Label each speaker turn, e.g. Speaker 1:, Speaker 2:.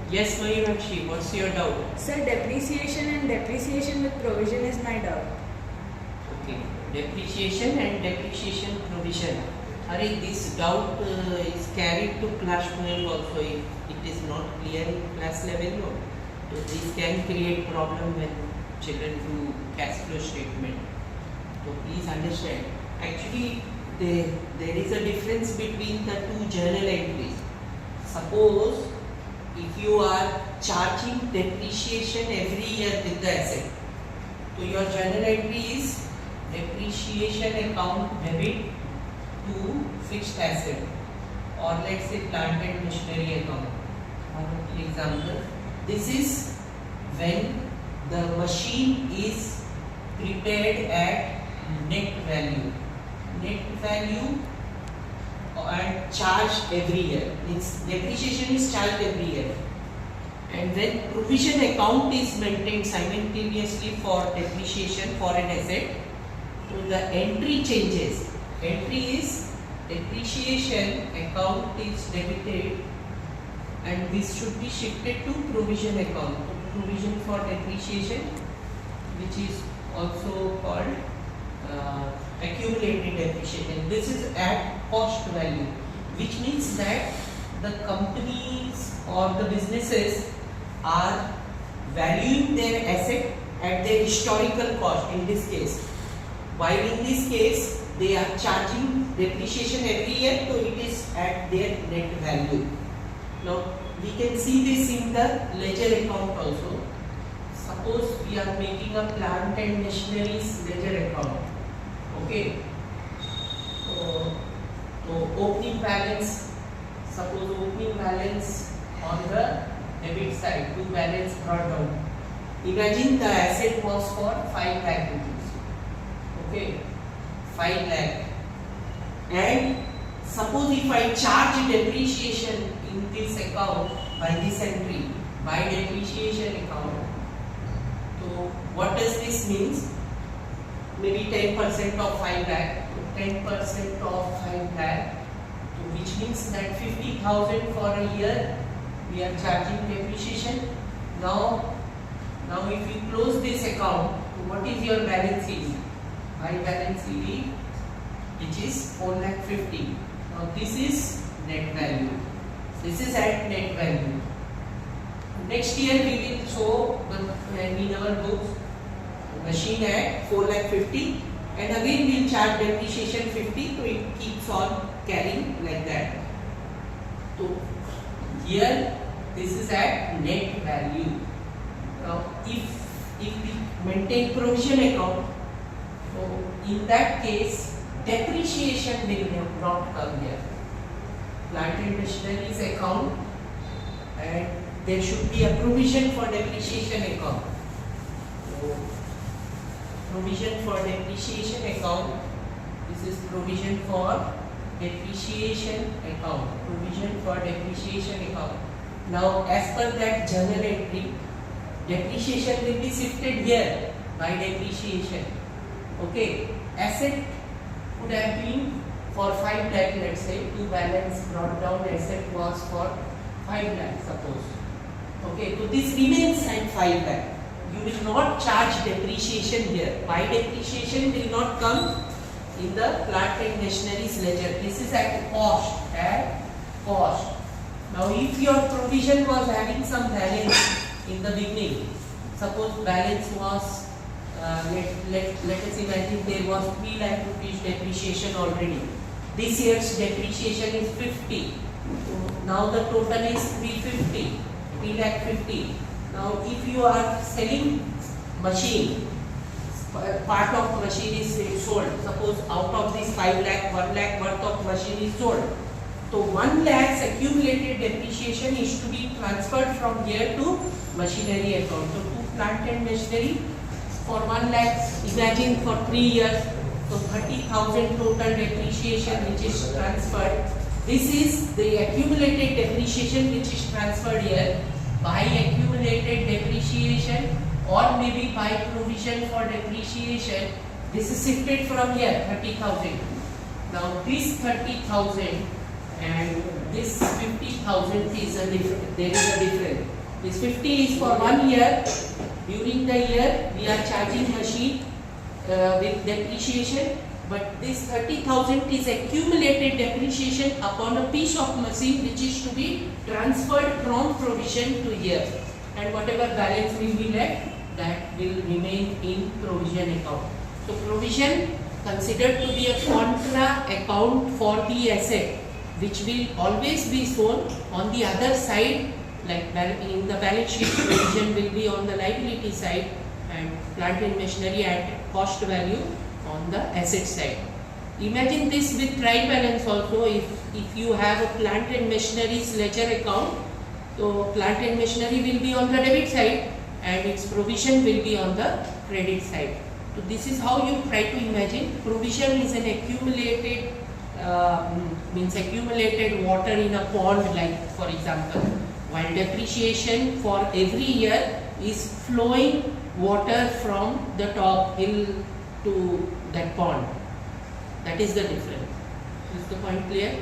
Speaker 1: Yes, Mayurakshi, what's your doubt?
Speaker 2: Sir, depreciation and depreciation with provision is my doubt.
Speaker 1: Okay, depreciation and depreciation provision. Are this doubt is carried to class 12 also if it is not clear in class level? No. So this can create problem when children do cash flow statement. So please understand. Actually, there is a difference between the two journal entries. Suppose if you are charging depreciation every year with the asset, so your journal entry is depreciation account debit to fixed asset, or let's say plant and machinery account. For example, this is when the machine is prepared at net value. Net value and charged every year. Its depreciation is charged every year. And when provision account is maintained simultaneously for depreciation for an asset, so the entry changes. Entry is depreciation account is debited, and this should be shifted to provision account. So provision for depreciation, which is also called accumulated depreciation. This is at cost value, which means that the companies or the businesses are valuing their asset at their historical cost in this case. While in this case they are charging depreciation every year, so it is at their net value. Now we can see this in the ledger account also. Suppose we are making a plant and machineries ledger account. Okay. So opening balance, suppose opening balance on the debit side, to balance brought down. Imagine the asset was for 5 lakh rupees. Okay, 5 lakh. And suppose if I charge depreciation in this account by this entry, by depreciation account, so what does this means? Maybe 10% of 5 lakh, 10% of 5 lakh, which means that 50,000 for a year we are charging depreciation. Now if you close this account, what is your balance EV? My balance EV, which is 4,50,000. Now this is net value. This is at net value. Next year we will show in our books machine at 4,50,000, and again we will charge depreciation 50, so it keeps on carrying like that. So here this is at net value. Now if we maintain provision account, so in that case depreciation will not come here. Plant and machineries account, and there should be a provision for depreciation account. So provision for depreciation account, this is provision for depreciation account, provision for depreciation account. Now as per that journal entry, depreciation will be shifted here by depreciation. Okay, asset would have been for 5 lakh, let's say, to balance brought down asset was for 5 lakh suppose. Okay, so this remains at 5 lakh. You will not charge depreciation here. My depreciation will not come in the plant and machineries ledger. This is at cost, Now if your provision was having some balance in the beginning, suppose balance was let us imagine there was 3 lakh rupees depreciation already. This year's depreciation is 50. So now the total is 350, 3,50,000. Now if you are selling machine, part of machine is sold. Suppose out of this 5 lakh, 1 lakh worth of machine is sold. So 1 lakh's accumulated depreciation is to be transferred from here to machinery account. So to plant and machinery for 1 lakh, imagine for 3 years, so 30,000 total depreciation which is transferred. This is the accumulated depreciation which is transferred here by accumulated depreciation, or maybe by provision for depreciation. This is shifted from here, 30,000. Now this 30,000 and this 50,000 is a difference. There is a difference. This 50 is for 1 year. During the year, we are charging machine with depreciation. But this 30,000 is accumulated depreciation upon a piece of machine which is to be transferred from provision to here. And whatever balance will be left, that will remain in provision account. So provision considered to be a contra account for the asset, which will always be shown on the other side, like in the balance sheet. Provision will be on the liability side and plant and machinery at cost value on the asset side. Imagine this with trial balance also. If you have a plant and machinery's ledger account, so plant and machinery will be on the debit side and its provision will be on the credit side. So this is how you try to imagine. Provision is an accumulated accumulated water in a pond, like for example, while depreciation for every year is flowing water from the top hill to that pond. That is the difference. Is the point clear?